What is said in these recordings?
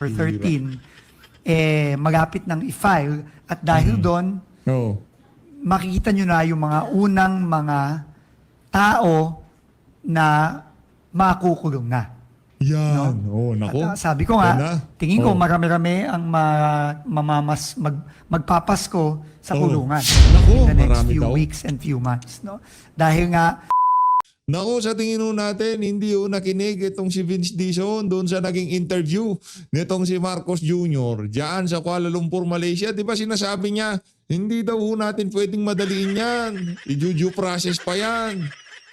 or Bihira. 13, malapit ng i-file at dahil doon, Oo. makikita nyo na yung mga unang mga tao na makukulong na. Yan. No? Oh, nako. At sabi ko Yan nga, na. tingin ko Oh. marami-rami ang magpapasko sa Oh. kulungan Naku, in the next marami few daw. weeks and few months. No? Dahil nga, Naku, sa tingin ho natin, hindi ho nakinig itong si Vince Dizon doon sa naging interview nitong si Marcos Jr. Diyan sa Kuala Lumpur, Malaysia. Di ba sinasabi niya, hindi daw ho natin pwedeng madaliin yan. I-due process pa yan.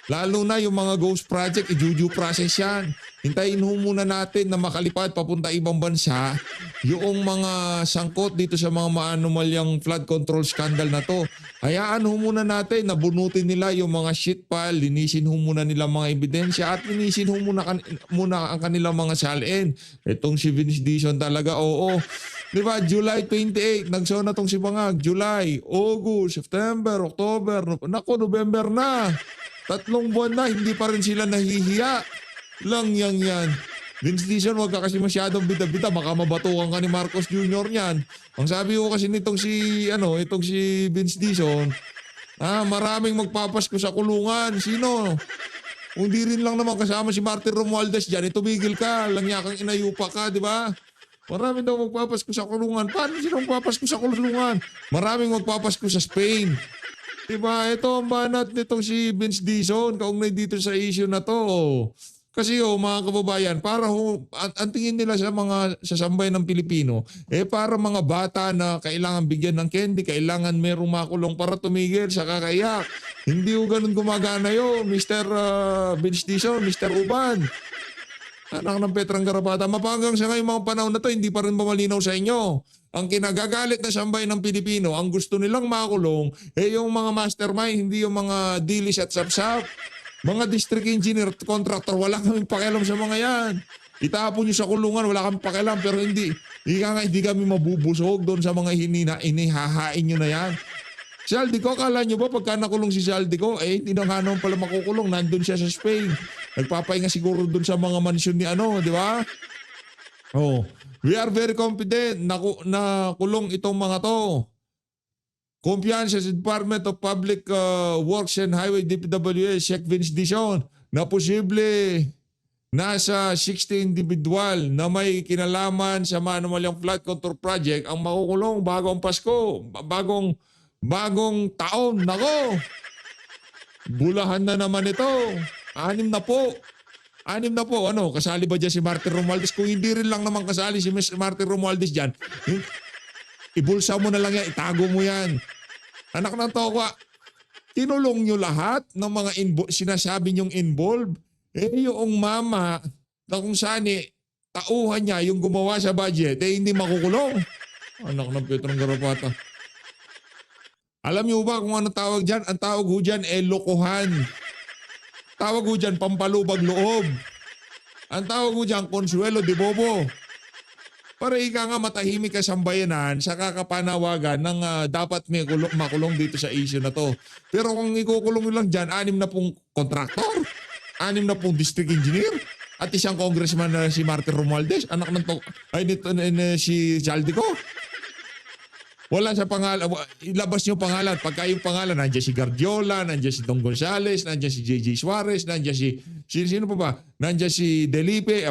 Lalo na yung mga ghost project, i-due process yan. Hintayin ho muna natin na makalipad papunta ibang bansa yung mga sangkot dito sa mga maanomalyang flood control scandal na to. Hayaan ho muna natin na bunutin nila yung mga shit pile, linisin ho muna nila mga ebidensya at linisin ho muna ang kanilang mga salin. Itong si Vince Dizon talaga, oo. Di ba, July 28, nagsona tong si Bangag. July, August, September, October, November na. 3 buwan na, hindi pa rin sila nahihiya. Lang yan. Vince Dizon, wag ka kasi masyadong bida-bida, baka mabatukan ka ni Marcos Jr. niyan. Ang sabi ko kasi nitong si Vince Dizon, maraming magpapasko sa kulungan. Sino? Kung di rin lang naman kasama si Martin Romualdez dyan, tumigil ka, langyakang inayupa ka, di ba? Maraming daw magpapasko sa kulungan. Paano sila magpapasko sa kulungan? Maraming magpapasko sa Spain. Diba, ito ang banat nitong si Vince Dizon kaugnay dito sa issue na to. Kasi mga kababayan, para ang tingin nila sa mga sasambay ng Pilipino, para mga bata na kailangan bigyan ng candy, kailangan merong makulong para tumigil sa kakaiyak. Hindi ho ganun gumagana yun, Mr. Vince Dizon, Mr. Uban. Anak ng Petrang Garapata, mapanggang sa ngayong mga panahon na to, hindi pa rin malinaw sa inyo. Ang kinagagalit na sambay ng Pilipino, ang gusto nilang makulong, yung mga mastermind, hindi yung mga dilis at sapsap. Mga district engineer at contractor, wala kaming pakialam sa mga yan. Itapon nyo sa kulungan, wala kaming pakialam, pero hindi kami mabubusog doon sa mga inihahain nyo na yan. Si Aldico, akala nyo ba pagka nakulong si Aldico, hindi na nga naman pala makukulong, nandun siya sa Spain. Nagpapahinga siguro doon sa mga mansyon ni di ba? Oh, we are very confident na kulong itong mga to. Kumpiyansa sa Department of Public Works and Highway DPWH, Sheikh Vince Dizon, na posible nasa 60 individual na may kinalaman sa maanomalyang flood control project ang makukulong bago ang Pasko, bagong taon. Nako, bulahan na naman ito. 6 na po. Kasali ba dyan si Martin Romualdez? Kung hindi rin lang naman kasali si Martin Romualdez dyan, ibulsa mo na lang yan, itago mo yan. Anak ng toka, tinulong nyo lahat ng mga sinasabi nyong involved. Yung mama na kung saan tauhan niya yung gumawa sa budget, hindi makukulong. Anak ng Petrong Garapata. Alam niyo ba kung ano tawag dyan? Ang tawag ho dyan, lokohan. Tawag ho dyan, pampalubag loob. Ang tawag ho dyan, konsuelo de bobo. Para ika nga matahimik ka sambayanan sa kakapanawagan ng dapat may makulong dito sa issue na to. Pero kung ikukulong lang dyan, 6 na pong kontraktor, 6 na pong district engineer, at isang congressman na si Martin Romualdez, anak ng si Chaldico. Wala sa pangalan, ilabas niyo pangalan. Pagka yung pangalan, nandiyan si Guardiola, nandiyan si Don Gonzales, nandiyan si JJ Suarez, nandiyan sino pa ba? Nandiyan si Delipe,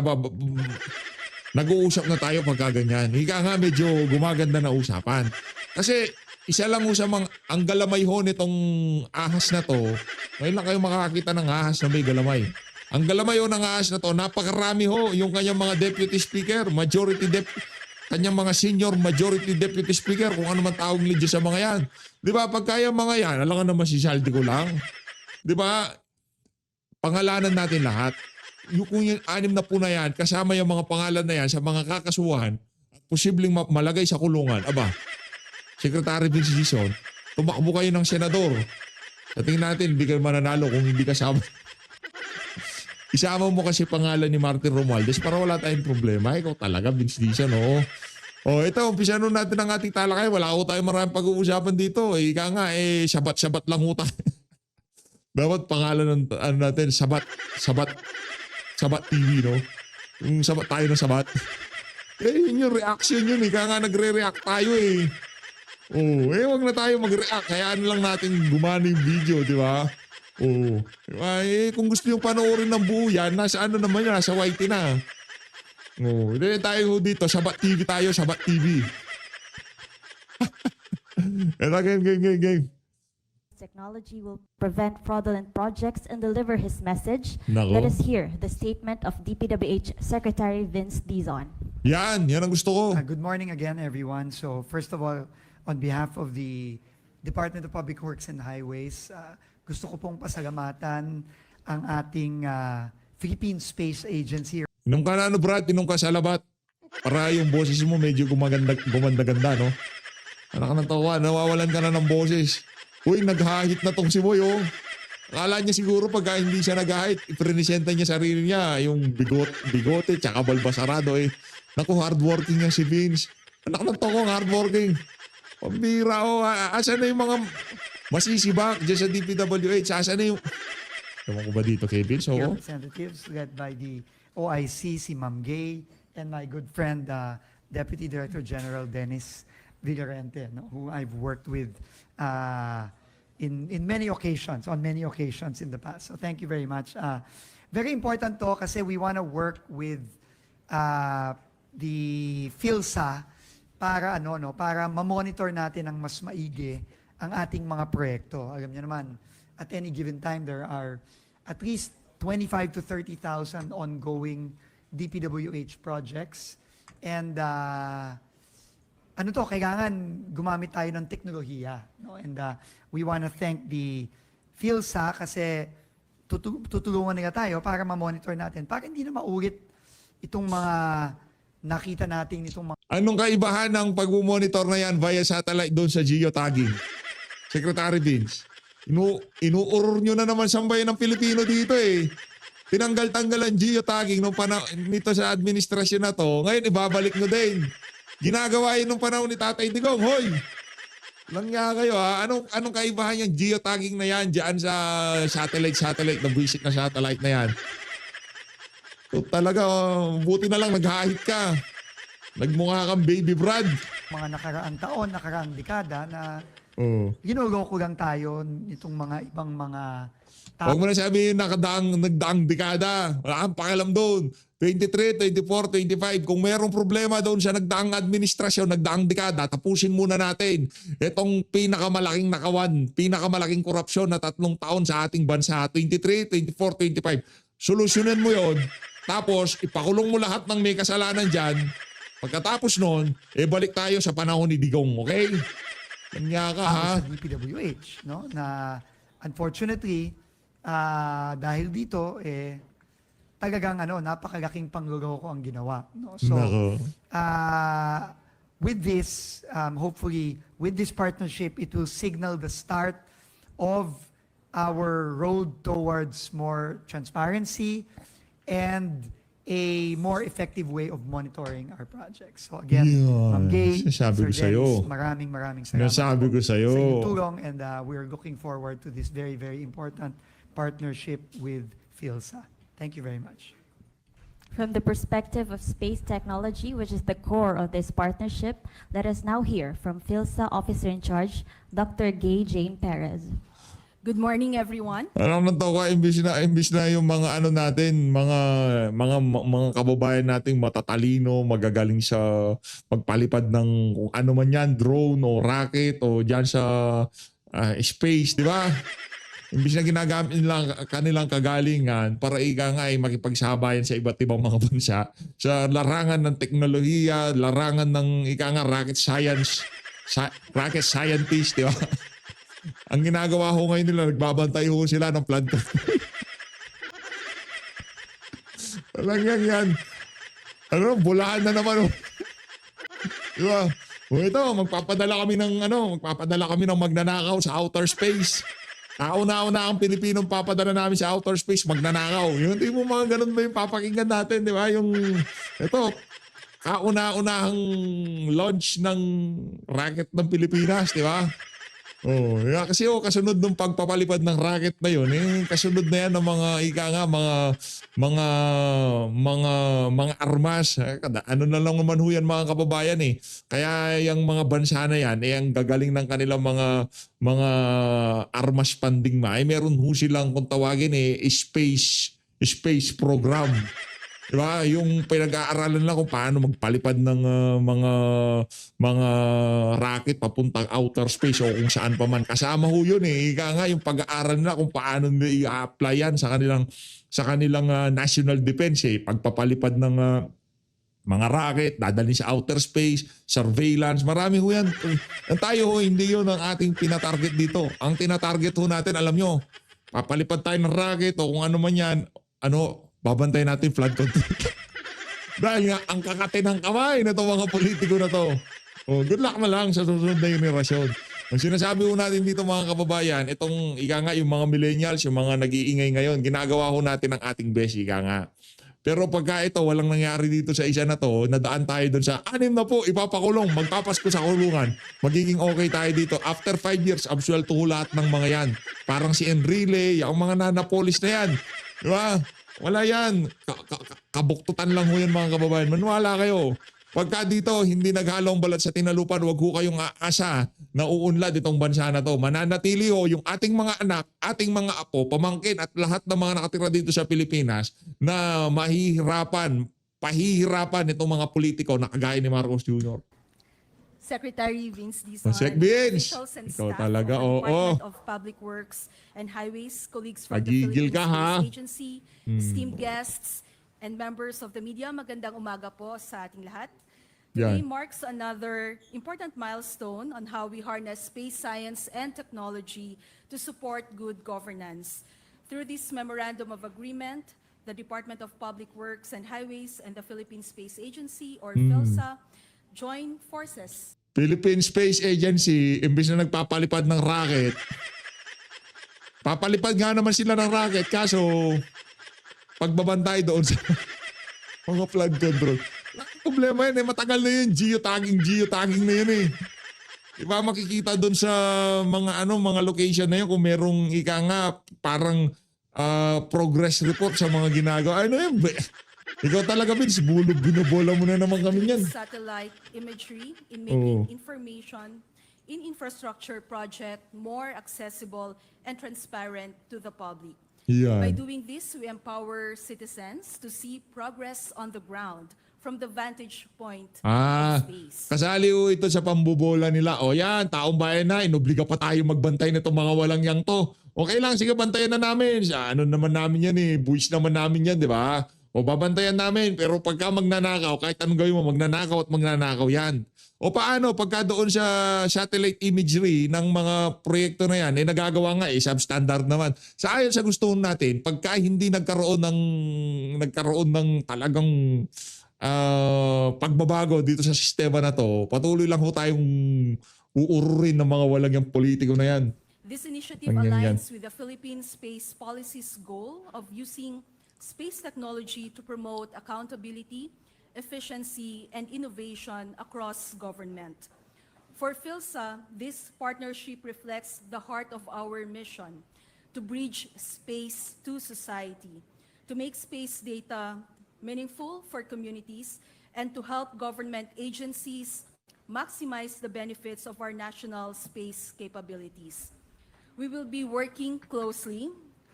nag-uusap na tayo pagka ganyan. Ika nga medyo gumaganda na usapan. Kasi isa lang sa mga, ang galamay ho nitong ahas na to, ngayon lang kayo makakakita ng ahas na may galamay. Ang galamay ho ng ahas na to, napakarami ho yung kanyang mga deputy speaker, kanyang mga senior majority deputy speaker, kung ano man tawag nila sa mga yan. Di ba? Pagka yung mga yan, alam ka naman si Saldi ko lang. Di ba? Pangalanan natin lahat. Kung yung 6 na po na yan, kasama yung mga pangalan na yan sa mga kakasuhan, posibleng malagay sa kulungan. Aba, Secretary Vince Dizon, tumakbo kayo ng senador. Sa tingin natin, hindi ka mananalo kung hindi kasama. Isama mo kasi pangalan ni Martin Romualdez para wala tayong problema. Ikaw talaga, Vince Dizon, oo. Ito, umpisa nun natin ang ating talakay. Wala ko tayong maraming pag-uusapan dito. Ika nga, sabat-sabat lang ho tayo. Dapat pangalan ng natin, Sabat TV, no? Yung sabat tayo ng sabat. yun yung reaction yun eh. Kaya nga nagre-react tayo eh. Oh, wag na tayo mag-react. Hayaan lang natin gumana yung video, di ba? Oh, diba? Kung gusto yung panoorin ng buo yan, nasa ano naman yan, nasa YT na. Oh, hindi tayo dito, Sabat TV tayo, Sabat TV. And again, game. Technology will prevent fraudulent projects and deliver his message. Nako. Let us hear the statement of DPWH Secretary Vince Dizon. Yan ang gusto ko. Good morning again, everyone. So first of all, on behalf of the Department of Public Works and Highways, gusto ko pong pasalamatan ang ating Philippine Space Agency. Inom ka na ano Brad, inom ka sa labat. Para yung boses mo medyo gumanda-ganda, no? Anak ka ng tawa, nawawalan ka na ng boses. Uy, naghahit na tong si Boy, oh. Akala niya siguro pag hindi siya naghahit, ipresenta niya sarili niya, yung bigote, tsaka balbasarado, eh. Naku, hardworking niya si Vince. Anak ng tokong hardworking. Pambira, oh. Asan na yung mga masisibak dyan sa DPWH? Asan na yung... Ewan ko ba dito, Kevin? So, Representatives led by the OIC, si Ma'am Gay, and my good friend, Deputy Director General Dennis Villarente, no, who I've worked with in many occasions, on many occasions in the past. So thank you very much. Very important to kasi we want to work with the PhilSA para para ma-monitor natin ang mas maigi ang ating mga proyekto. Alam niyo naman, at any given time there are at least 25 to 30,000 ongoing DPWH projects. And kailangan gumamit tayo ng teknolohiya. No? And we want to thank the PhilSA kasi tutulungan nila tayo para ma-monitor natin. Para hindi na maulit itong mga nakita natin itong mga... anong kaibahan ng pag-monitor na yan via satellite doon sa geotagging? Secretary Vince, inuuror nyo na naman sambayan ng Pilipino dito eh. Tinanggal-tanggal ang geotagging nito sa administrasyon na to. Ngayon, ibabalik nyo din. Ginagawa yun nung panahon ni Tatay Digong. Hoy! Lang nga kayo ha. Anong kaibahan yung geotagging na yan dyan sa satellite, na basic na satellite na yan? So, talaga, buti na lang naghahit ka. Nagmukha kang baby Brad. mga nakaraang taon, nakaraang dekada na Oh. ginuloko lang tayo nitong mga ibang mga tao. Huwag mo na sabihin nagdaang dekada. Wala kang pakialam doon. 23, 24, 25. Kung mayroong problema doon sa nagdaang administrasyon, nagdaang dekada, tapusin muna natin. Itong pinakamalaking nakawan, pinakamalaking korupsyon na 3 taon sa ating bansa. 23, 24, 25. Solusyonan mo yon. Tapos, ipakulong mo lahat ng may kasalanan dyan. Pagkatapos nun, balik tayo sa panahon ni Digong, okay? Kanya ka, ha? Sa DPWH, no? Na unfortunately, dahil dito, talagang napakalaking pangloloko ang ginawa. No? So, Nako. with this, hopefully, with this partnership, it will signal the start of our road towards more transparency and a more effective way of monitoring our projects. So again, Yun. Ma'am Gay, Sinasabi Sir ko sa'yo. Dennis, maraming salamat Sinasabi ko sa'yo. sa inyong tulong, and we're looking forward to this very, very important partnership with PhilSA. Thank you very much. From the perspective of space technology, which is the core of this partnership, let us now hear from PhilSA Officer in Charge, Dr. Gay Jane Perez. Good morning, everyone. Alam na to ka, imbis na yung mga natin, mga kababayan nating matatalino, magagaling sa magpalipad ng kung ano man yan, drone o rocket o dyan sa space, di ba? Imbis na ginagamit nilang kanilang kagalingan para ika nga ay makipagsabayan sa iba't ibang mga bansa sa larangan ng teknolohiya, larangan ng ika nga rocket scientist, di ba? Ang ginagawa ko ngayon nila, nagbabantay ho sila ng planto. Talagang yan. Bulahan na naman. Diba? O ito, magpapadala kami ng magnanakaw sa outer space. Kauna-una ang Pilipinong papadala namin sa outer space, magnanakaw. Yung hindi mo mga ganun ba yung papakinggan natin, di ba? Yung, ito, kauna-unahang launch ng rocket ng Pilipinas, di ba? Oh, yeah, kasi kasunod ng pagpapalipad ng racket na yun, kasunod na yan ng mga ika nga mga mga armas. Ano na lang naman ho yan mga kababayan eh. Kaya yung mga bansa na yan, ang gagaling ng kanilang mga armas panding meron ho silang kung tawagin space program. Diba? Yung pinag-aaralan lang kung paano magpalipad ng mga rocket papuntang outer space o kung saan pa man. Kasama ho yun eh. Ika nga yung pag-aaral na kung paano nila i-apply yan sa kanilang national defense eh. Pagpapalipad ng mga rocket, dadalhin sa outer space, surveillance, marami ho yan. Ang tayo ho, hindi yun ang ating pinatarget dito. Ang tinatarget ho natin, alam nyo, papalipad tayo ng rocket o kung ano man yan, babantayan natin flood control. Dahil nga, ang kakate ng kamay na itong mga politiko na to. Oh, good luck na lang sa susunod na generasyon. Ang sinasabi ho natin dito mga kababayan, itong ika nga yung mga millennials, yung mga nag-iingay ngayon, ginagawa ho natin ang ating best, ika nga. Pero pagka ito, walang nangyari dito sa isa na to, nadaan tayo doon sa 6 na po, ipapakulong, magpapasko sa kulungan, magiging okay tayo dito. After 5 years, absuelto ho lahat ng mga yan. Parang si Enrile, yung mga nanapolis na yan. Diba? Wala yan. Kabuktutan lang ho yan mga kababayan. Maniwala kayo. Pagka dito hindi naghalong balat sa tinalupan, wag ho kayong aasa na uunlad itong bansa na to. Mananatili ho yung ating mga anak, ating mga apo, pamangkin at lahat ng mga nakatira dito sa Pilipinas na pahihirapan itong mga politiko na kagaya ni Marcos Jr. Secretary Vince Dizon, Sec. Vince! officials and Ikaw staff talaga, of the oo. Department of Public Works and Highways, colleagues from the Pagigil Philippine ka, ha? Space Agency, esteemed guests, and members of the media, magandang umaga po sa ating lahat. Today Yan. marks another important milestone on how we harness space science and technology to support good governance. Through this Memorandum of Agreement, the Department of Public Works and Highways and the Philippine Space Agency, or PhilSA, join forces. Philippine Space Agency, imbis na nagpapalipad ng rocket, papalipad nga naman sila ng rocket, kaso pagbabantay doon sa mga flood control. Problema yan matagal na yun, geotagging na yun eh. Diba makikita doon sa mga location na yun kung merong ika nga parang progress report sa mga ginagawa. Ano yun? Ikaw talaga, Vince, binobola mo na naman kami yan. Satellite imagery in making information in infrastructure project more accessible and transparent to the public. By Yan. doing this, we empower citizens to see progress on the ground from the vantage point of space. Kasali ho ito sa pambubola nila. O yan, taong bayan na, inobliga pa tayo magbantay na itong mga walang yang to. Okay lang, sige, bantayan na namin. Ano naman namin yan eh, buwis naman namin yan, di ba? O babantayan namin, pero pagka magnanakaw, kahit anong gawin mo, magnanakaw at magnanakaw yan. O paano, pagka doon sa satellite imagery ng mga proyekto na yan, nagagawa nga substandard naman. Sa ayon sa gusto natin, pagka hindi nagkaroon ng talagang pagbabago dito sa sistema na to, patuloy lang ho tayong uururin ng mga walang yung politiko na yan. This initiative Ang yan. aligns with the Philippine Space Policy's goal of using space technology to promote accountability, efficiency, and innovation across government. For PhilSA, this partnership reflects the heart of our mission to bridge space to society, to make space data meaningful for communities, and to help government agencies maximize the benefits of our national space capabilities. We will be working closely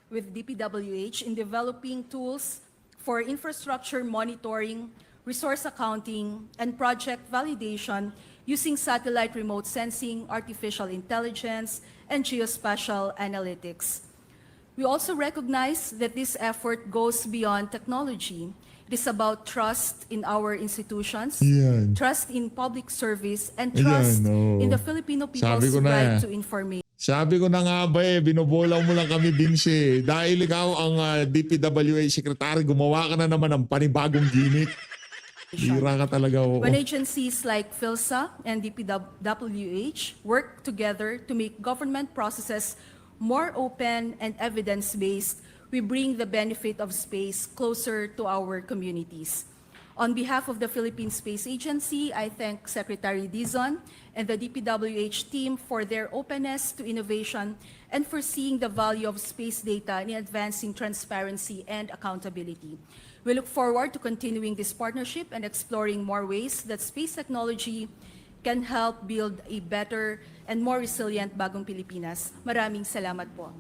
with DPWH in developing tools for infrastructure monitoring, resource accounting, and project validation using satellite remote sensing, artificial intelligence, and geospatial analytics. We also recognize that this effort goes beyond technology. It is about trust in our institutions, Yan. trust in public service, and Ayan, trust oo. in the Filipino Sabi people's ko na right eh. to information. Sabi ko na nga ba binobola mo lang kami, Vince. Dahil ikaw ang DPWH Secretary, gumawa ka na naman ng panibagong gimmick. Bira ka talaga. Oo. When agencies like PhilSA and DPWH work together to make government processes more open and evidence-based, we bring the benefit of space closer to our communities. On behalf of the Philippine Space Agency, I thank Secretary Dizon and the DPWH team for their openness to innovation and for seeing the value of space data in advancing transparency and accountability. We look forward to continuing this partnership and exploring more ways that space technology can help build a better and more resilient Bagong Pilipinas. Maraming salamat po.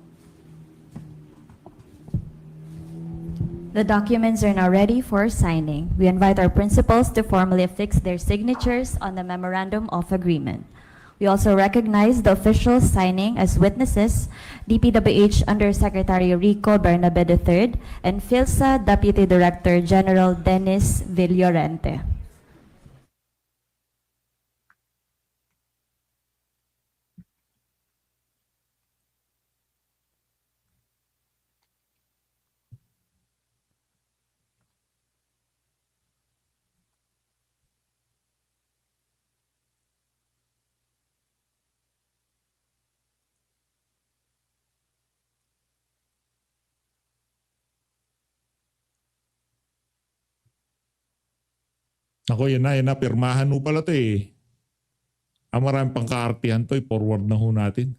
The documents are now ready for signing. We invite our principals to formally affix their signatures on the Memorandum of Agreement. We also recognize the officials signing as witnesses, DPWH Undersecretary Rico Bernabe III and PhilSA Deputy Director General Dennis Villorente. Ako, yan na, pirmahan mo pala to eh. Maraming pang kaartihan to, forward na ho natin.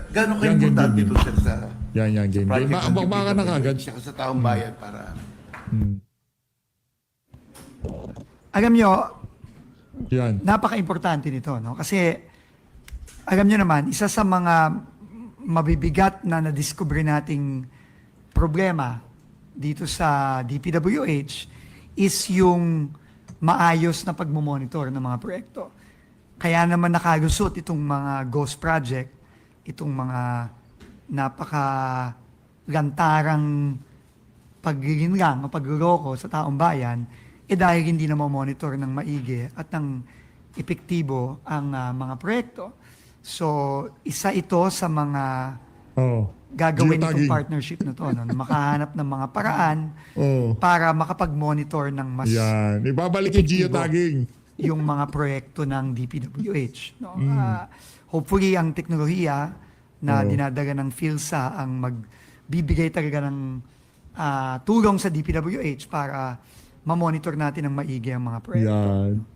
Gano'n kayo Yan, importante yan, ito sir sa Yan, game. project ng Baka na kagad. DPWH, saka sa taong bayan para Alam nyo, Yan. napaka-importante nito, no? Kasi, alam nyo naman, isa sa mga mabibigat na nadiskubre nating problema dito sa DPWH is yung maayos na pagmumonitor ng mga proyekto. Kaya naman nakalusot itong mga ghost project, itong mga napaka-lantarang paglinlang o pagluloko sa taong bayan, dahil hindi na monitor ng maigi at ng epektibo ang mga proyekto. So, isa ito sa mga Oh. gagawin Geotagging. itong partnership na to, no? Na makahanap ng mga paraan Oh. para makapag-monitor ng mas Yan. Ibabalik yung epektibo geotagging. yung mga proyekto ng DPWH. No? Mm. Hopefully, ang teknolohiya na Oo. dinadaga ng PhilSA ang magbibigay talaga ng tulong sa DPWH para ma-monitor natin ng maigi ang mga proyekto. Yan.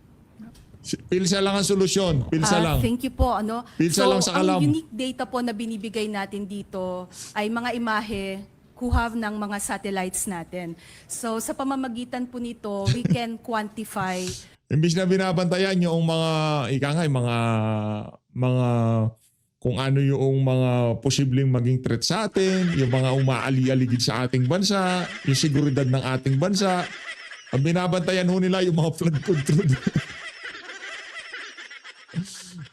Pilsa lang ang solusyon. Pilsa lang. Thank you po. Pilsa lang sa kalam. ang unique data po na binibigay natin dito ay mga imahe kuha ng mga satellites natin. So sa pamamagitan po nito, we can quantify. Imbis na binabantayan yung mga, yung mga kung ano yung mga posibleng maging threat sa atin, yung mga umaali-aligid sa ating bansa, yung seguridad ng ating bansa. Ang binabantayan ho nila yung mga flood control.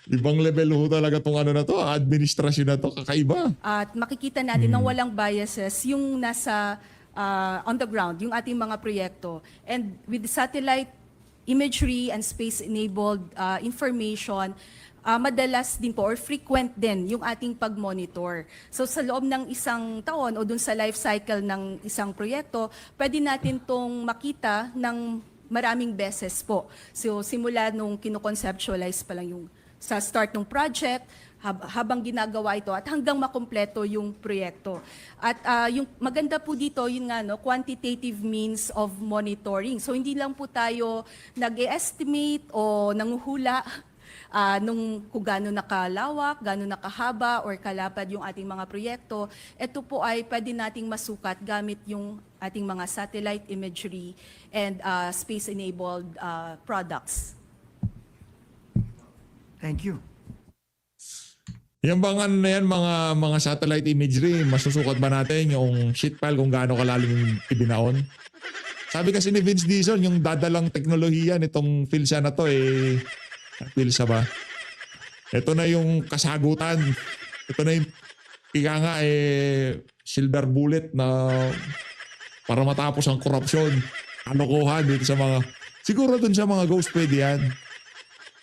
Ibang level ho talaga tong ano na to, ang administrasyon na to, kakaiba. At makikita natin ng walang biases yung nasa on the ground, yung ating mga proyekto. And with satellite imagery and space-enabled information, madalas din po or frequent din yung ating pag-monitor. So sa loob ng isang taon o dun sa life cycle ng isang proyekto, pwede natin tong makita ng maraming beses po. So simula nung kinoconceptualize pa lang yung sa start ng project, habang ginagawa ito at hanggang makumpleto yung proyekto. At yung maganda po dito, yun nga, no, quantitative means of monitoring. So hindi lang po tayo nag-estimate o nanguhula nung kung gaano nakalawak, gaano nakahaba or kalapad yung ating mga proyekto. Ito po ay pwede nating masukat gamit yung ating mga satellite imagery and space-enabled products. Thank you. Yan bang ano na yan, mga satellite imagery, masusukat ba natin yung sheet file kung gaano kalalim yung ibinaon? Sabi kasi ni Vince Dizon, yung dadalang teknolohiya nitong PhilSA na to PhilSA ba? Ito na yung kasagutan. Ito na yung ika nga silver bullet na para matapos ang korupsyon. Kalokohan dito sa mga, siguro dun sa mga ghost pwede yan.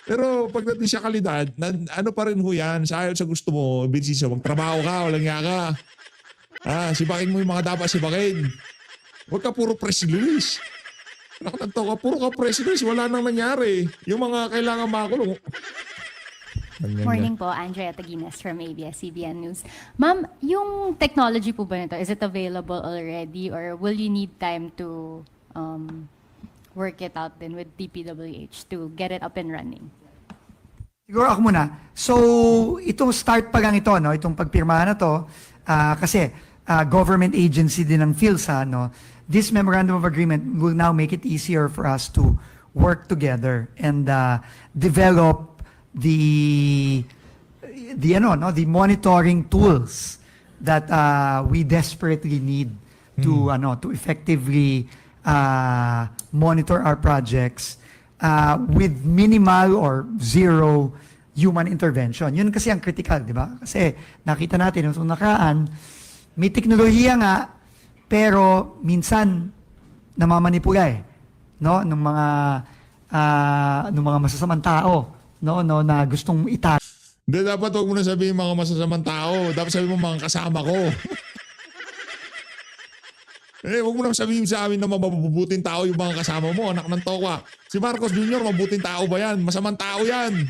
Pero pagdating sa kalidad, ano pa rin ho yan, sa ayaw sa gusto mo, Vince, magtrabaho ka, walang nga ka. Sibakin mo yung mga dapat sibakin. Huwag ka puro press release. Nakatagtaw ka, puro ka press release, wala nang nangyari. Yung mga kailangan makulong. Ganyan Morning po, Andrea Taginas from ABS-CBN News. Ma'am, yung technology po ba nito, is it available already or will you need time to work it out din with DPWH to get it up and running? Siguro ako muna. So, itong start pa lang ito, no? Itong pagpirmahan na to, kasi government agency din ng PhilSA, no? This memorandum of agreement will now make it easier for us to work together and develop the monitoring tools that we desperately need to effectively monitor our projects with minimal or zero human intervention. Yun kasi ang critical, di ba? Kasi nakita natin nung nakaraan, may teknolohiya nga, pero minsan namamanipula no, ng mga masasamang tao, no, na gustong Hindi, dapat huwag mo na sabihin mga masasamang tao. Dapat sabihin mo mga kasama ko. Huwag mo na sabihin sa amin na mabubuting tao yung mga kasama mo, anak ng tokwa. Si Marcos Jr., mabuting tao ba yan? Masamang tao yan.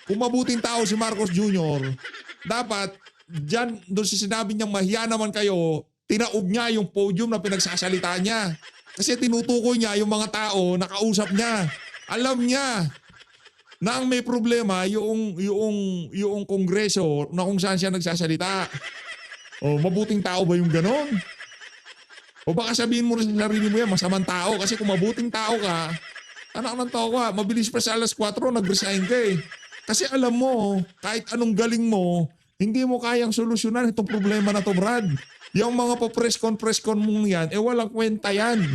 Kung mabuting tao si Marcos Jr., dapat dyan, doon si sinabi niyang mahiya naman kayo, tinaob niya yung podium na pinagsasalita niya. Kasi tinutukoy niya yung mga tao, nakausap niya. Alam niya na ang may problema yung kongreso na kung saan siya nagsasalita. O mabuting tao ba yung ganon? O baka sabihin mo rin sa sarili mo yan, masamang tao. Kasi kung mabuting tao ka, anak ng tao ka, mabilis pa sa alas 4, nag-resign ka eh. Kasi alam mo, kahit anong galing mo, hindi mo kayang solusyonan itong problema na to, Brad. Yung mga pa-press con mong yan, walang kwenta yan.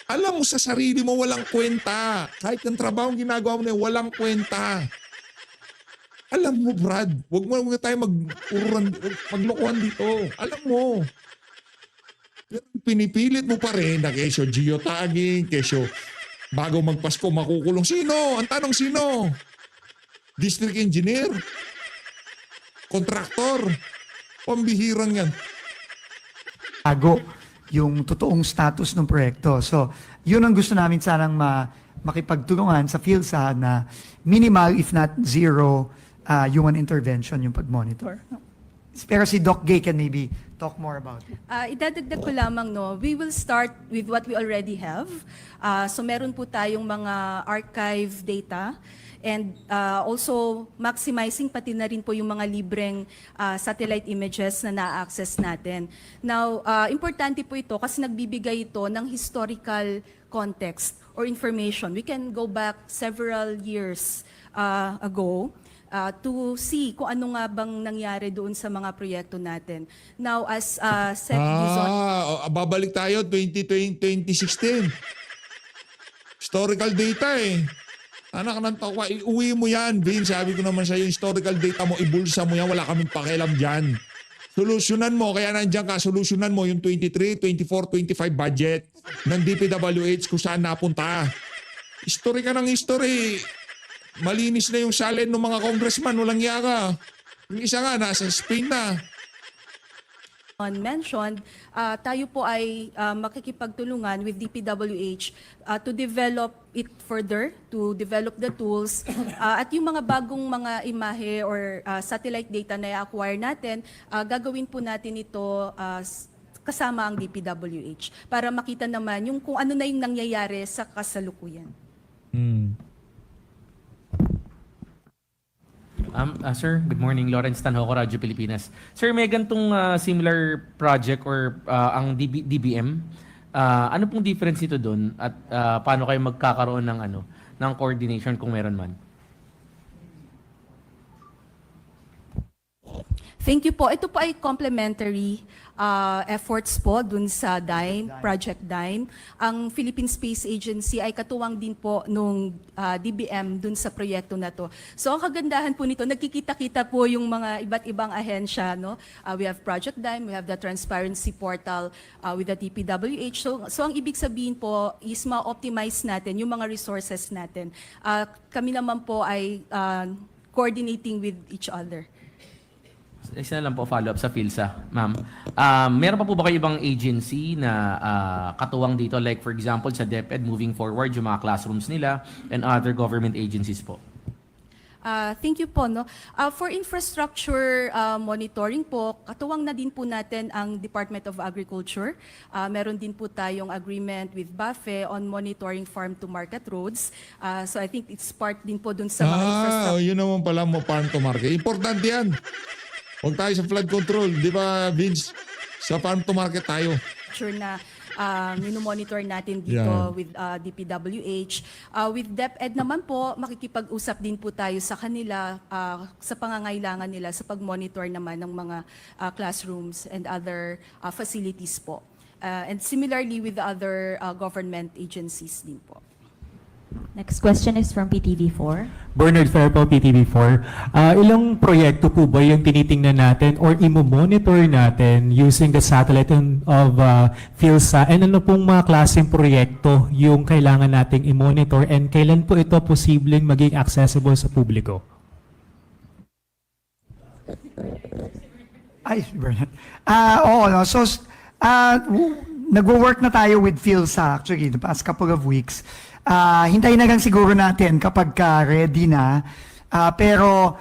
Alam mo sa sarili mo, walang kwenta. Kahit yung trabaho ginagawa mo na walang kwenta. Alam mo, Brad, huwag mo tayo maglokohan dito. Alam mo. Pero pinipilit mo pa rin na kesyo geotagging, kesyo bago magpasko makukulong. Sino? Ang tanong sino? District engineer? Kontraktor? Pambihirang yan. yung totoong status ng proyekto. So, yun ang gusto namin sanang makipagtulungan sa PhilSA na minimal if not zero human intervention yung pag-monitor. Pero si Doc Gay can maybe talk more about it. Idadagdag ko lamang, no, we will start with what we already have. So meron po tayong mga archive data and also maximizing pati na rin po yung mga libreng satellite images na na-access natin. Now, importante po ito kasi nagbibigay ito ng historical context or information. We can go back several years ago to see kung ano nga bang nangyari doon sa mga proyekto natin. Now, as Sec Dizon... Babalik tayo 2016. Historical data eh. Anak ng tokwa, iuwi mo yan, Vin. Sabi ko naman sa'yo, historical data mo, ibulsa mo yan, wala kaming pakialam dyan. Solusyonan mo, kaya nandiyan ka, solusyonan mo yung 23, 24, 25 budget ng DPWH kung saan napunta. History ka ng history. Malinis na yung salin ng mga congressman, walang yaka. Yung isa nga, nasa Spain na. mentioned, tayo po ay makikipagtulungan with DPWH to develop it further, to develop the tools, at yung mga bagong mga imahe or satellite data na i-acquire natin, gagawin po natin ito kasama ang DPWH para makita naman yung kung ano na yung nangyayari sa kasalukuyan. Sir, good morning. Lawrence Tanhoco, Radyo Pilipinas. Sir, may gantong similar project or ang DBM. Ano pong difference nito doon at paano kayo magkakaroon ng coordination kung meron man? Thank you po. Ito po ay complementary efforts po dun sa DINE, Project DINE. Ang Philippine Space Agency ay katuwang din po nung DBM dun sa proyekto na to. So ang kagandahan po nito, nagkikita-kita po yung mga iba't ibang ahensya. No? We have Project DINE, we have the Transparency Portal with the DPWH. So ang ibig sabihin po is ma-optimize natin yung mga resources natin. Kami naman po ay coordinating with each other. Isa na lang po follow-up sa PhilSA, ma'am. Meron pa po ba kayo ibang agency na katuwang dito? Like for example, sa DepEd, moving forward, yung mga classrooms nila and other government agencies po? Thank you po. No? For infrastructure monitoring po, katuwang na din po natin ang Department of Agriculture. Meron din po tayong agreement with BAFE on monitoring farm-to-market roads. So I think it's part din po dun sa mga infrastructure. Yun naman pala mo farm to market. Importante yan. Huwag tayo sa flood control. Di ba, Vince? Sa farm to market tayo. Na minomonitor natin dito Yan. with DPWH. With DepEd naman po, makikipag-usap din po tayo sa kanila sa pangangailangan nila sa pag-monitor naman ng mga classrooms and other facilities po. And similarly with the other government agencies din po. Next question is from PTV4. Bernard Ferpo, PTV4. Ilang proyekto po ba yung tinitingnan natin or imo-monitor natin using the satellite of PhilSA? And ano pong mga klaseng proyekto yung kailangan nating i-monitor and kailan po ito posibleng maging accessible sa publiko? Ay, Bernard. Oo, no? So, nagwo-work na tayo with PhilSA actually the past couple of weeks. Hintayin na lang siguro natin kapag ready na. Pero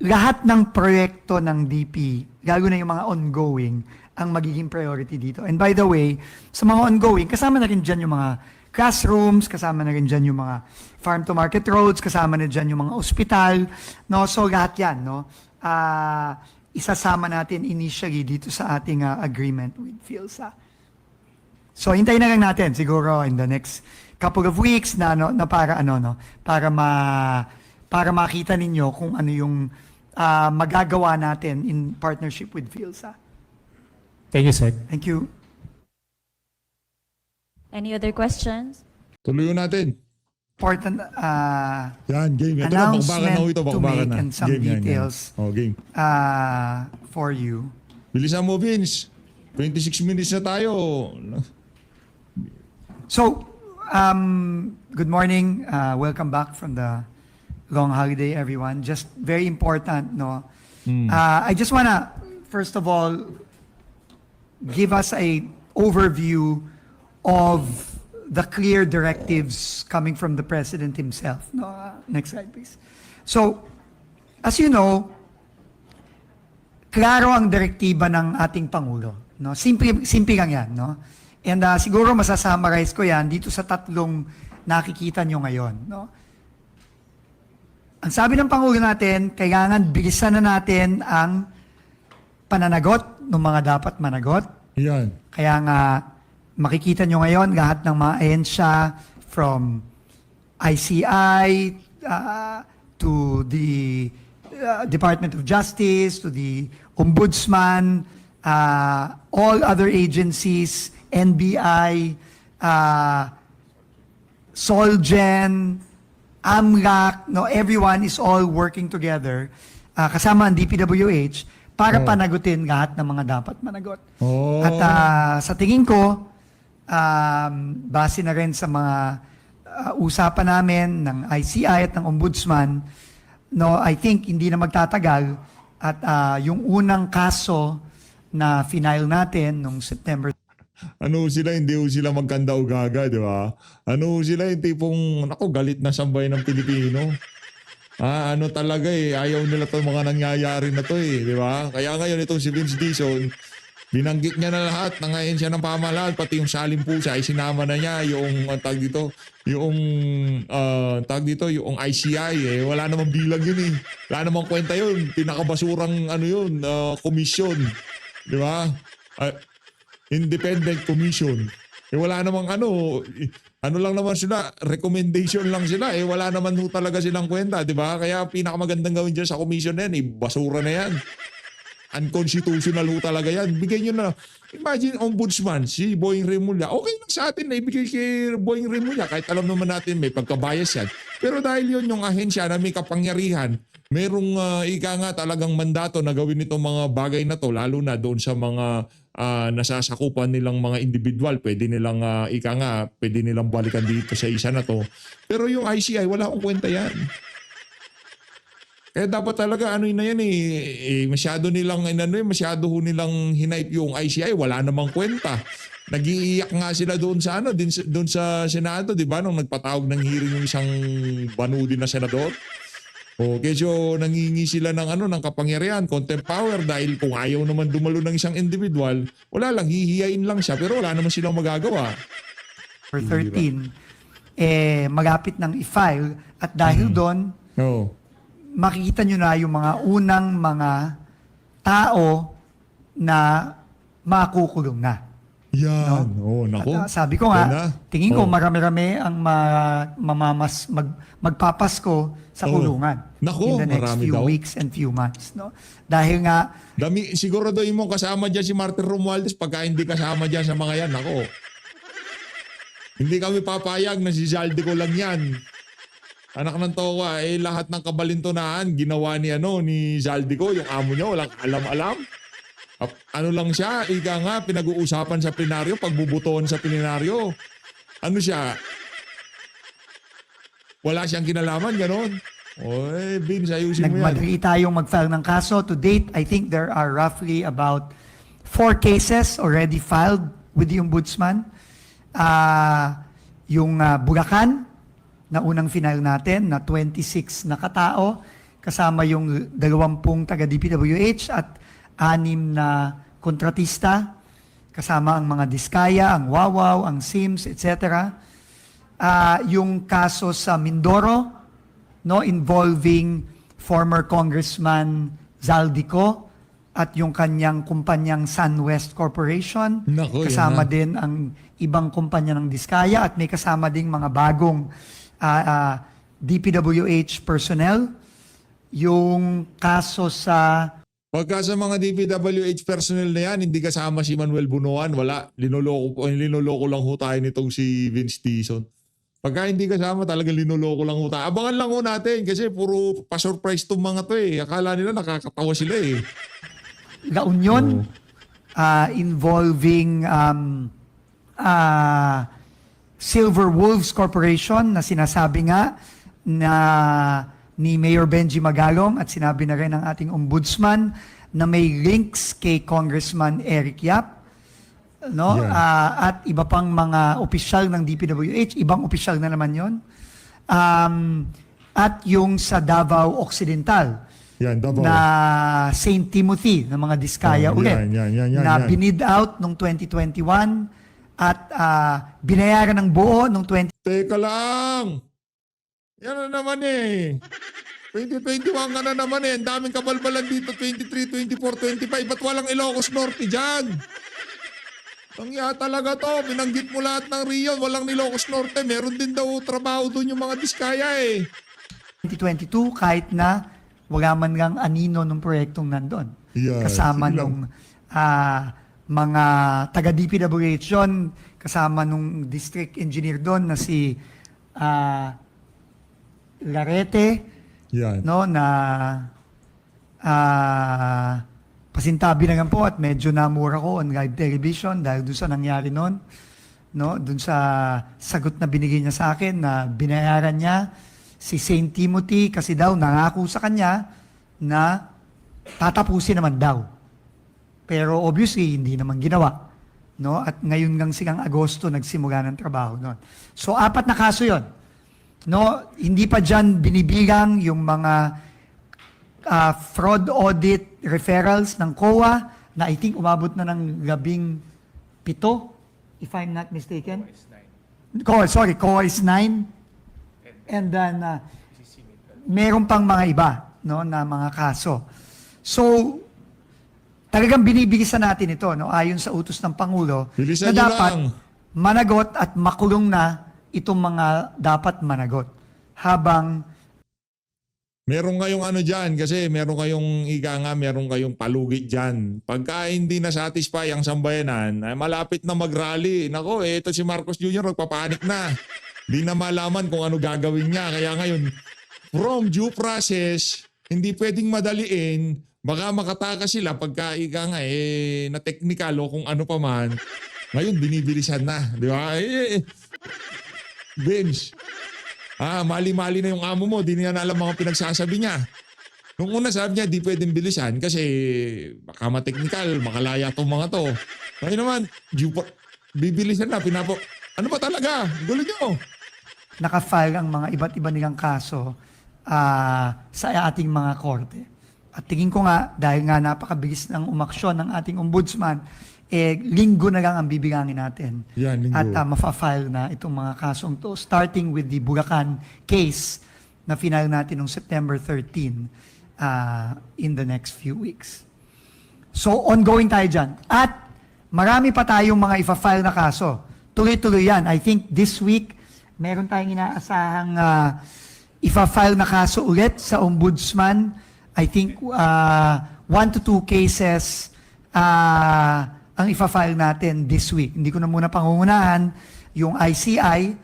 lahat ng proyekto ng DP, lalo na yung mga ongoing, ang magiging priority dito. And by the way, sa mga ongoing, kasama na rin dyan yung mga classrooms, kasama na rin dyan yung mga farm-to-market roads, kasama na dyan yung mga ospital. No? So lahat yan, no? Isasama natin initially dito sa ating agreement with PhilSA. So hintayin na lang natin siguro in the next couple of weeks na para para makita ninyo kung ano yung magagawa natin in partnership with PhilSA. Thank you, Sec. Thank you. Any other questions? Tuloy natin. Important Yan, game. Ito na, bakbakan announcement na ito, to bakbakan make na. and some Game yan, yan. details Game. for you. Bilisan mo, Vince. 26 minutes na tayo. So, good morning. Welcome back from the long holiday, everyone. Just very important, no? I just wanna, first of all, give us a overview of the clear directives coming from the President himself. No? Next slide, please. So, as you know, klaro ang direktiba ng ating Pangulo. No? Simple lang yan. No? And siguro masasummarize ko yan dito sa tatlong nakikita nyo ngayon. No? Ang sabi ng Pangulo natin, kailangan bilisan na natin ang pananagot ng mga dapat managot. Yan. Kaya nga, makikita nyo ngayon lahat ng mga ahensya from ICI to the Department of Justice, to the Ombudsman, all other agencies, NBI, Solgen, AMLAC, no, everyone is all working together, kasama ang DPWH, para panagutin lahat ng mga dapat managot. Oh. At sa tingin ko, base na rin sa mga usapan namin ng ICI at ng Ombudsman, no, I think hindi na magtatagal at yung unang kaso na final natin nung September Ano sila, hindi sila magkanda o gaga, di ba? Ano sila, yung tipong, naku, galit na sambayan ng Pilipino. Ano talaga ayaw nila itong mga nangyayari na to di ba? Kaya ngayon itong si Vince Dizon, binanggit niya na lahat ng ahensya ng pamahalaan, pati yung salim pusa, ay sinama na niya yung yung ICI wala namang bilang yun Wala namang kwenta yun. Pinakabasurang komisyon. Di ba? Independent commission. Wala namang ano lang naman sila, recommendation lang sila. Wala naman talaga silang kwenta, di ba? Kaya pinakamagandang gawin dyan sa commission na yan, basura na yan. Unconstitutional talaga yan. Bigay nyo na. Imagine, Ombudsman, si Boying Remulla. Okay lang sa atin na ibigay kay Boying Remulla. Kahit alam naman natin may pagkabayas yan. Pero dahil yun yung ahensya na may kapangyarihan, merong talagang mandato na gawin itong mga bagay na to, lalo na doon sa mga nasasakupan nilang mga individual, pwede nilang pwede nilang balikan dito sa isa na to. Pero yung ICI, wala akong kwenta yan. Kaya dapat talaga na yan masyado nilang hinipe yung ICI, wala namang kwenta. Nag-iiyak nga sila doon sa doon sa Senado, 'di ba? Nung nagpatawag ng hearing yung isang banudi na senador. kesyo nangingi sila ng ng kapangyarihan, contempt power dahil kung ayaw naman dumalo ng isang individual, wala lang, hihiyain lang siya pero wala naman silang magagawa. or 13, malapit nang i-file at dahil doon, Oo. makikita nyo na yung mga unang mga tao na makukulong na. Yan. Nako. At, sabi ko Yan na. nga, tingin ko Oh. marami-rami ang magpapasko sa Oh. kulungan Nako, in the next marami few daw. weeks and few months. No? Dahil nga, Siguro doon mo kasama dyan si Martin Romualdez pagka hindi kasama dyan sa mga yan. Nako. Hindi kami papayag na si Zaldico lang yan. Anak ng towa, lahat ng kabalintunahan ginawa ni Zaldico, yung amo niya, walang alam-alam. Ano lang siya, ika nga, pinag-uusapan sa plenaryo, pagbubutoon sa plenaryo. Ano siya? Wala siyang kinalaman, ganon. Oy, Vince, ayusin mo yan. nagmadali tayong mag-file ng kaso. To date, I think there are roughly about 4 cases already filed with the Ombudsman. Yung Bulacan, na unang final natin, na 26 na katao, kasama yung 20 taga-DPWH at 6 na kontratista, kasama ang mga Diskaya, ang Wawaw, ang Sims, etc. Yung kaso sa Mindoro, no, involving former Congressman Zaldico at yung kanyang kumpanyang SunWest Corporation. Nako, yan kasama na. din ang ibang kumpanya ng Diskaya at may kasama ding mga bagong DPWH personnel. Yung kaso sa Pagka sa mga DPWH personnel na yan, hindi kasama si Manuel Bunuan, wala. Linuloko lang ho tayo nitong si Vince Tison. Pagka hindi kasama, talagang linuloko lang ho tayo. Abangan lang ho natin kasi puro pa-surprise tong mga to eh. Akala nila nakakatawa sila eh. La Union involving Silver Wolves Corporation na sinasabi nga na ni Mayor Benji Magalong at sinabi na rin ng ating ombudsman na may links kay Congressman Eric Yap, no? Yeah. At iba pang mga opisyal ng DPWH, ibang opisyal na naman 'yon. At yung sa Davao Occidental Yan, Davao. na St. Timothy ng mga Diskaya Oh, ulit yan, na yan. binid out noong 2021 at binayaran ng buo noong 20 Teka lang! Yan na naman eh. 2021 ka na naman eh. Ang daming kabalbalan dito. 23, 24, 25. Ba't walang Ilocos Norte dyan? Tangya talaga to. Binanggit mo lahat ng Rion. Walang Ilocos Norte. Meron din daw trabaho doon yung mga Diskaya eh. 2022 kahit na wala man lang anino ng proyektong nandun. Yeah, Kasama sige lang. nung mga taga-DPWH yun, kasama nung district engineer doon na si Larete, Yan. no, na pasintabi na lang po at medyo namura ko on live television dahil doon sa nangyari noon, no, doon sa sagot na binigay niya sa akin na binayaran niya si St. Timothy kasi daw nangako sa kanya na tatapusin naman daw. Pero obviously hindi naman ginawa, no? At ngayon lang silang Agosto nagsimula ng trabaho noon. So 4 na kaso 'yon. No, hindi pa diyan binibilang yung mga fraud audit referrals ng COA na I think umabot na ng 17, if I'm not mistaken. COA is 9. And then meron pang mga iba, no, na mga kaso. So talagang binibigisan natin ito, no, ayon sa utos ng Pangulo Bilisan na nyo dapat lang. managot at makulong na itong mga dapat managot habang Meron kayong ano dyan kasi meron kayong meron kayong palugit dyan. Pagka hindi na satisfy ang sambayanan, ay malapit na mag-rally. Nako, ito si Marcos Jr. magpapanik na. Di na malaman kung ano gagawin niya. Kaya ngayon, from due process, hindi pwedeng madaliin. Baka makatakas sila pagka na technical o kung ano pa man. Ngayon, binibilisan na. Di ba? Vince, mali-mali na yung amo mo. Di niya na alam mga pinagsasabi niya. Nung una sabi niya, di pwedeng bilisan kasi baka ma-technical, makalaya tong mga to. Ngayon naman, bibilisan na. Ano ba talaga? Gulo niyo. nakafile ang mga iba't iba nilang kaso sa ating mga korte. At tingin ko nga, dahil nga napakabilis ng umaksyon ng ating ombudsman, linggo na lang ang bibilangin natin. Yan, linggo. At mafafile na itong mga kasong to, starting with the Bulacan case na final natin noong September 13 in the next few weeks. So, ongoing tayo dyan. At marami pa tayong mga ifa-file na kaso. Tuloy-tuloy yan. I think this week, meron tayong inaasahang ifa-file na kaso ulit sa ombudsman. I think 1 to 2 cases ang ifa-file natin this week. Hindi ko na muna pangungunahan yung ICI,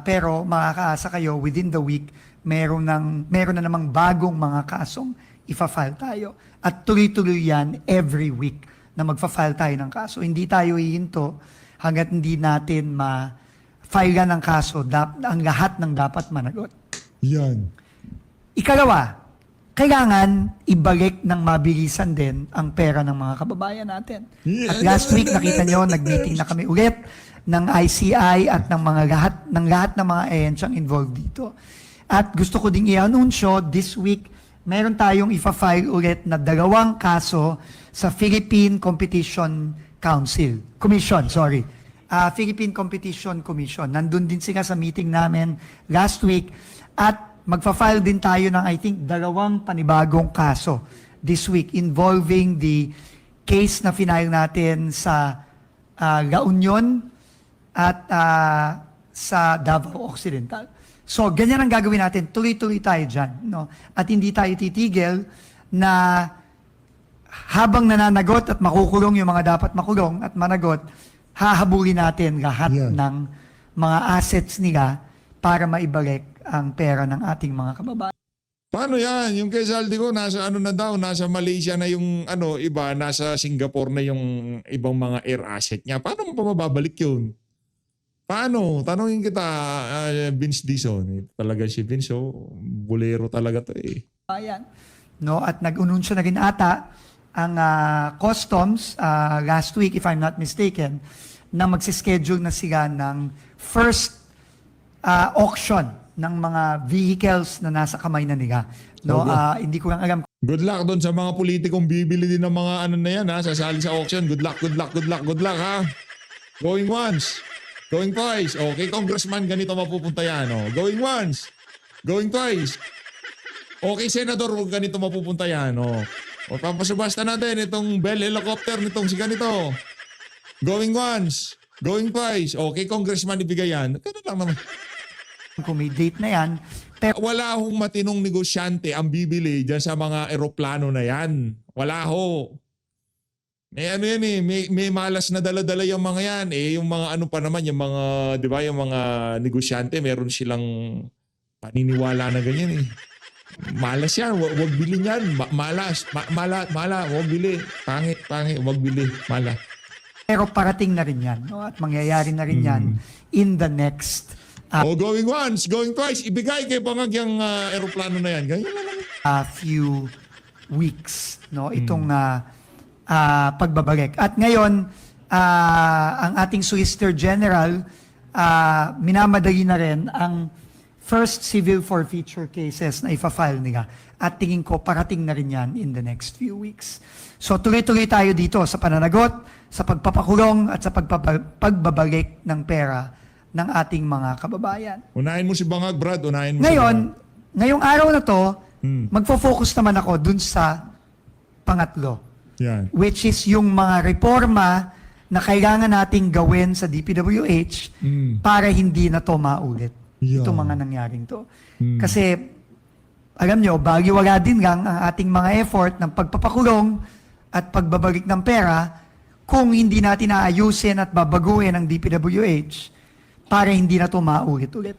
pero makakaasa kayo within the week, meron na namang bagong mga kasong ifa-file tayo. At tuloy-tuloy yan every week na magfa-file tayo ng kaso. Hindi tayo hihinto hanggat hindi natin ma-file ng kaso ang lahat ng dapat managot. Yan. Ikalawa, kailangan ibalik ng mabilisan din ang pera ng mga kababayan natin. At last week, nakita nyo, nag-meeting na kami ulit ng ICI at ng lahat ng mga ahensyang involved dito. At gusto ko ding i-anunsyo, this week, meron tayong ifa-file ulit na 2 kaso sa Philippine Competition Commission. Philippine Competition Commission. Nandun din sila sa meeting namin last week. At magfa-file din tayo ng I think 2 panibagong kaso this week involving the case na final natin sa La Union at sa Davao Occidental. So, ganyan ang gagawin natin. Tuloy-tuloy tayo dyan. No? At hindi tayo titigil na habang nananagot at makukulong yung mga dapat makulong at managot, hahabulin natin lahat ng mga assets nila para maibalik ang pera ng ating mga kababayan. Paano yan? Yung kay Zaldico, nasa nasa Malaysia na yung iba, nasa Singapore na yung ibang mga air asset niya. Paano mo pa mababalik yun? Paano? Tanungin kita, Vince Dizon. Talaga si Vince, bulero talaga to eh. No, at nag-ununsyo na rin ata ang customs last week, if I'm not mistaken, na magsischedule na sila ng first auction ng mga vehicles na nasa kamay na nila. No, hindi ko lang alam. Good luck doon sa mga politikong bibili din ng mga na yan ha, sasali sa auction. Good luck ha. Going once, going twice. Okay, Congressman, ganito mapupunta yan. Going once, going twice. Okay, Senador, ganito mapupunta yan. O papasubasta natin itong Bell Helicopter nitong si ganito. Going once, going twice. Okay, Congressman, ibigay yan. Ganun lang naman. Kung may date na yan. Pero Wala hong matinong negosyante ang bibili dyan sa mga eroplano na yan. Wala ho. May yan eh, may malas na dala-dala yung mga yan. Yung mga pa naman, yung mga, di ba, yung mga negosyante, meron silang paniniwala na ganyan eh. Malas yan, wag bilhin yan. Malas, wag bili. Pangit, wag bili. Malas. Pero parating na rin yan. No? At mangyayari na rin yan in the next Going once, going twice. Ibigay kay Bangag yung eroplano na yan. Ganyan lang. few weeks. No? Itong pagbabalik. At ngayon, ang ating Solicitor General, minamadali na rin ang first civil forfeiture cases na ifa-file nila. At tingin ko, parating na rin yan in the next few weeks. So tuloy-tuloy tayo dito sa pananagot, sa pagpapakulong at sa pagbabalik ng pera ng ating mga kababayan. Unahin mo si Bangag, Brad. Unahin mo Ngayon, ngayong araw na to, magfo-focus naman ako dun sa pangatlo. Yan. Which is yung mga reforma na kailangan nating gawin sa DPWH para hindi na to maulit. Yeah. Itong mga nangyaring to. Kasi, alam nyo, baliwala din lang ang ating mga effort ng pagpapakulong at pagbabalik ng pera kung hindi natin aayusin at babaguhin ang DPWH para hindi na ito maulit-ulit.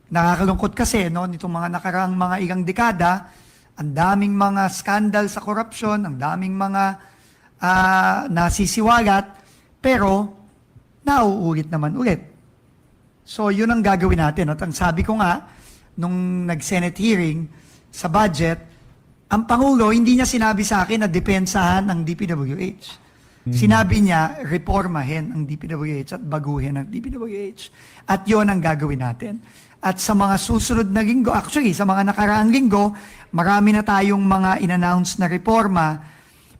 Nakakalungkot kasi, no, nitong mga nakaraang mga ilang dekada, ang daming mga skandal sa korupsyon, ang daming mga nasisiwalat, pero nauulit naman ulit. So, yun ang gagawin natin. At ang sabi ko nga, nung nag-Senate hearing sa budget, ang Pangulo, hindi niya sinabi sa akin na depensahan ang DPWH. Sinabi niya, reformahin ang DPWH at baguhin ang DPWH. At yon ang gagawin natin. At sa mga susunod na linggo, actually, sa mga nakaraang linggo, marami na tayong mga in-announce na reforma.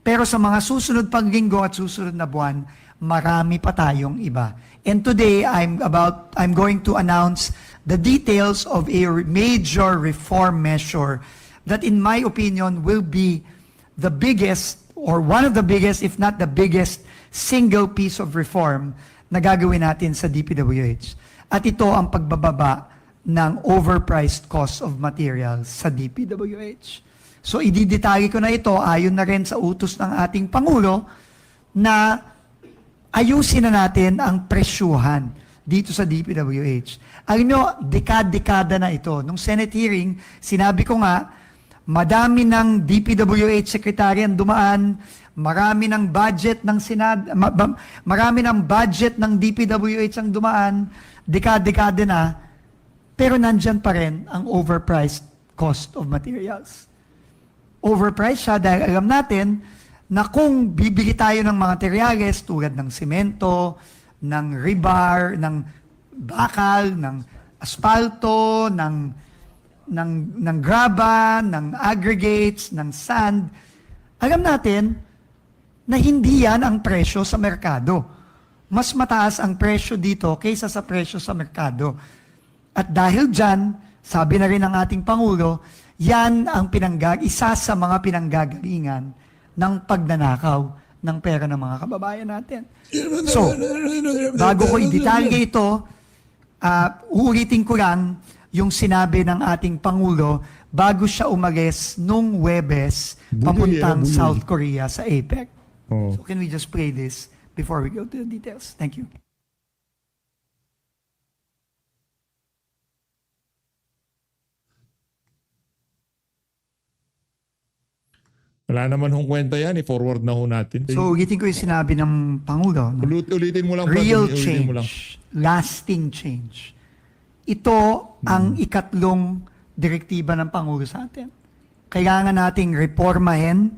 Pero sa mga susunod pang linggo at susunod na buwan, marami pa tayong iba. And today, I'm going to announce the details of a major reform measure that in my opinion will be the biggest or one of the biggest, if not the biggest, single piece of reform na gagawin natin sa DPWH. At ito ang pagbababa ng overpriced cost of materials sa DPWH. So ididetali ko na ito ayon na rin sa utos ng ating Pangulo na ayusin na natin ang presyuhan dito sa DPWH. Alam nyo, dekada na ito. Nung Senate hearing, sinabi ko nga, madami ng DPWH secretary ang dumaan, marami ng budget ng marami ng budget ng DPWH ang dumaan, dekada na, pero nandyan pa rin ang overpriced cost of materials. Overpriced siya dahil alam natin na kung bibili tayo ng mga materyales tulad ng semento, ng rebar, ng bakal, ng asfalto, ng graba, ng aggregates, ng sand, alam natin na hindi yan ang presyo sa merkado. Mas mataas ang presyo dito kaysa sa presyo sa merkado. At dahil dyan, sabi na rin ng ating Pangulo, yan ang isa sa mga pinanggagalingan ng pagnanakaw ng pera ng mga kababayan natin. So, bago ko i-detalye ito, uulitin ko lang yung sinabi ng ating Pangulo bago siya umalis nung Huwebes papuntang South Korea sa APEC. Oh. So can we just play this before we go to the details? Thank you. Wala naman hong kwenta yan, i-forward na ho natin. So ulitin ko yung sinabi ng Pangulo. No? Ulitin mo lang. Real Brad, ulitin mo lang. change, lasting change. Ito ang ikatlong direktiba ng Pangulo sa atin. Kailangan nating reformahin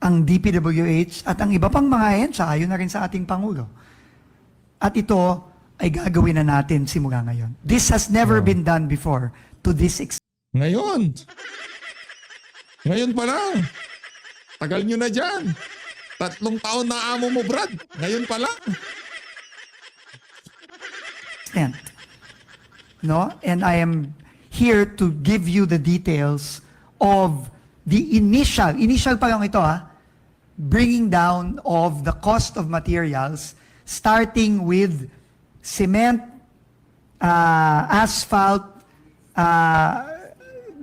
ang DPWH at ang iba pang mga ahensya, ayon na rin sa ating Pangulo. At ito ay gagawin na natin simula ngayon. This has never been done before to this extent. Ngayon. Ngayon pa lang. Tagal nyo na dyan. 3 taon na amo mo, Brad. Ngayon pa lang. No? And I am here to give you the details of the initial pa lang ito bringing down of the cost of materials starting with cement, asphalt,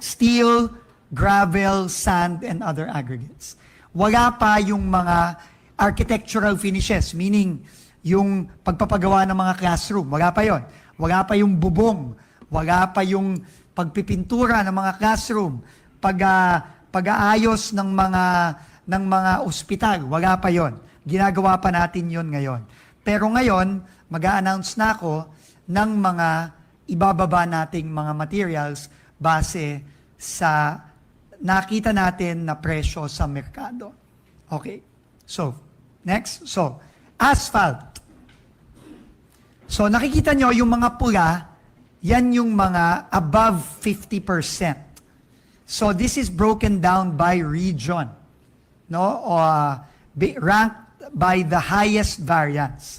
steel, gravel, sand, and other aggregates. Wala pa yung mga architectural finishes, meaning yung pagpapagawa ng mga classroom, wala pa yon. Wala pa yung bubong, wala pa yung pagpipintura ng mga classroom, pag-aayos ng mga ospital, wala pa yon. Ginagawa pa natin yon ngayon. Pero ngayon, mag-a-announce na ako ng mga ibababa nating mga materials base sa nakita natin na presyo sa merkado. Okay. So, next. So, asphalt. So, nakikita nyo yung mga pula, yan yung mga above 50%. So, this is broken down by region. No? Ranked by the highest variance.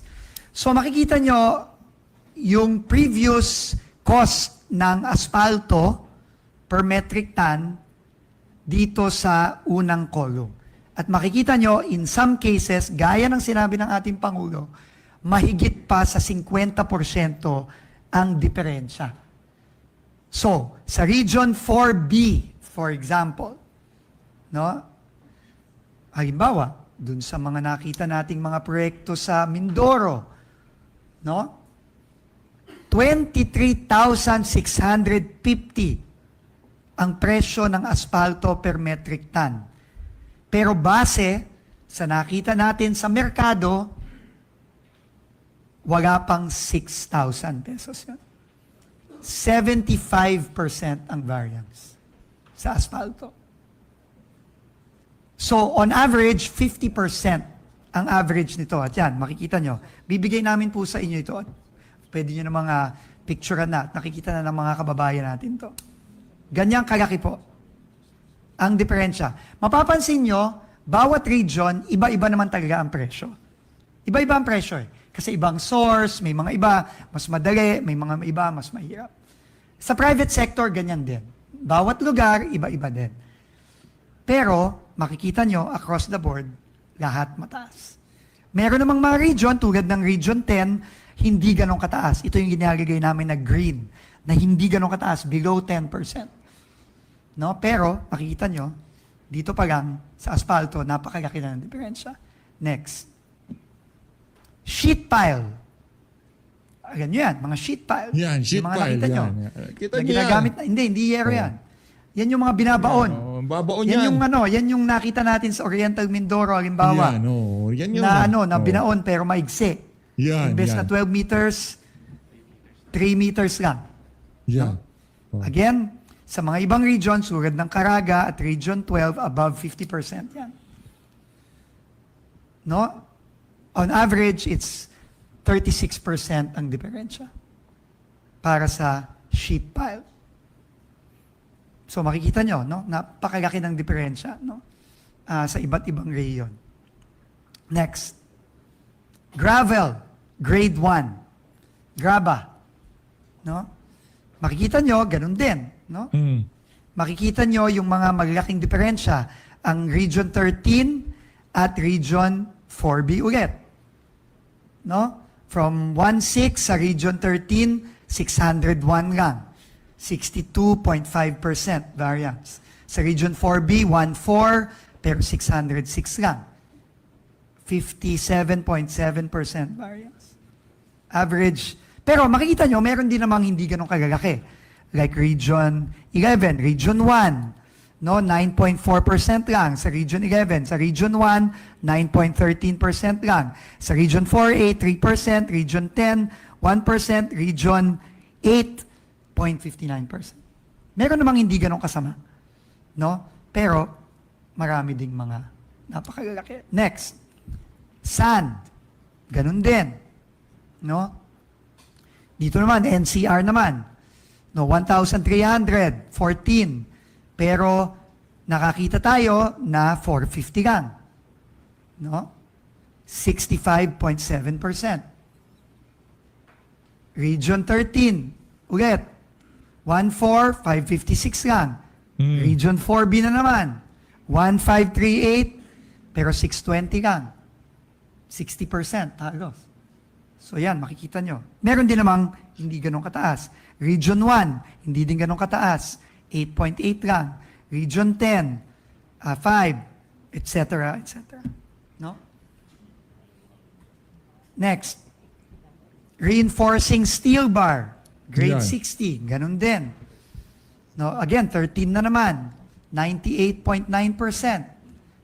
So, makikita nyo yung previous cost ng asfalto per metric ton dito sa unang column. At makikita nyo, in some cases, gaya ng sinabi ng ating Pangulo, mahigit pa sa 50% ang diferensya. So, sa Region 4B, for example, no? Halimbawa, dun sa mga nakita nating mga proyekto sa Mindoro, no? 23,650 ang presyo ng asfalto per metric ton. Pero base sa nakita natin sa merkado, wala pang 6,000 pesos yun. 75% ang variance sa asfalto. So, on average, 50% ang average nito. At yan, makikita nyo. Bibigay namin po sa inyo ito. Pwede nyo na mga picture na, at nakikita na ng mga kababayan natin to. Ganyang kalaki po ang diferensya. Mapapansin nyo, bawat region, iba-iba naman talaga ang presyo. Iba-iba ang presyo eh. Kasi ibang source, may mga iba, mas madali, may mga iba, mas mahirap. Sa private sector, ganyan din. Bawat lugar, iba-iba din. Pero, makikita nyo, across the board, lahat mataas. Meron namang mga region, tulad ng Region 10, hindi ganong kataas. Ito yung ginagagay namin na green, na hindi ganong kataas, below 10%. No? Pero, makikita nyo, dito pa lang, sa asfalto, napakalaki na ng diferensya. Next. Sheet pile. Ayan yan, mga sheet pile. Yan, sheet Yung mga pile. nakita nyo. Yan. Kita Na nyo ginagamit yan. na, hindi yero yan. Yan yung mga binabaon. Babaon Yan yan. yung yan yung nakita natin sa Oriental Mindoro, halimbawa. Yan, yan yung, Na binaon pero maigsi. Yan, Imbes yan. na 12 meters, 3 meters lang. Yan. Oh. Again, sa mga ibang regions, tulad ng Caraga at Region 12, above 50% yan. No? On average, it's 36% ang diferensya para sa sheet pile. So makikita nyo, no? Napakalaki ng diferensya, no? Sa iba't ibang rehiyon. Next. Gravel, grade 1. Graba. No? Makikita nyo, ganun din. No? Mm. Makikita nyo yung mga malalaking diferensya. Ang Region 13 at Region 4B ulit. No? From 1.6 sa Region 13, 601 lang. 62.5% variance. Sa Region 4B, 1.4, pero 606 lang. 57.7% variance. Average. Pero makikita nyo, meron din namang hindi ganun kalalaki. Like Region 11, Region 1, no, 9.4% lang sa Region 11. Sa Region 1, 9.13% lang. Sa Region 4A, 3%, Region 10, 1%, Region 8, 0.59%. Meron namang hindi ganun kasama. No? Pero, marami ding mga napakalalaki. Next. Sand. Ganun din. No? Dito naman, NCR naman. No, 1,314. Pero, nakakita tayo na 450 lang. No? 65.7%. Region 13. Ulit. 1,4,556 lang. Region 4B na naman. 1,538, pero 620 lang. 60% halos. So yan, makikita nyo. Meron din namang hindi ganun kataas. Region 1, hindi din ganun kataas. 8.8 lang. Region 10, 5, etc., etc. No? Next. Reinforcing steel bar. Grade Yan. 60, ganun din. No, again, 13 na naman. 98.9%.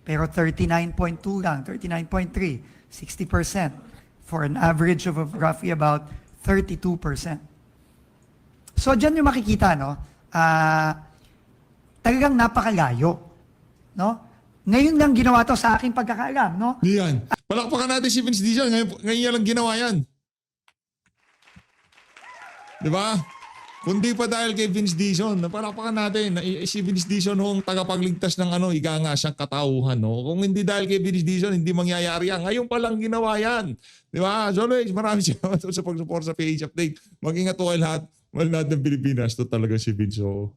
Pero 39.2 lang, 39.3, 60%. For an average of roughly about 32%. So, dyan yung makikita, no? Talagang napakalayo. No? Ngayon lang ginawa to sa aking pagkakaalam, no? Yan. Palakpakan natin si Vince Dizon. Ngayon yan lang ginawa yan. Di ba? Kundi pa dahil kay Vince Dizon, palakpakan natin. Si Vince Dizon ang tagapagligtas ng ika nga siyang katauhan. No? Kung hindi dahil kay Vince Dizon, hindi mangyayari yan. Ngayon pa lang ginawa yan. Di ba? As always, maraming salamat sa pag-support sa PH Update. Mag-ingat po kayo lahat. Mahal natin Pilipinas. Ito talaga si Vince. So,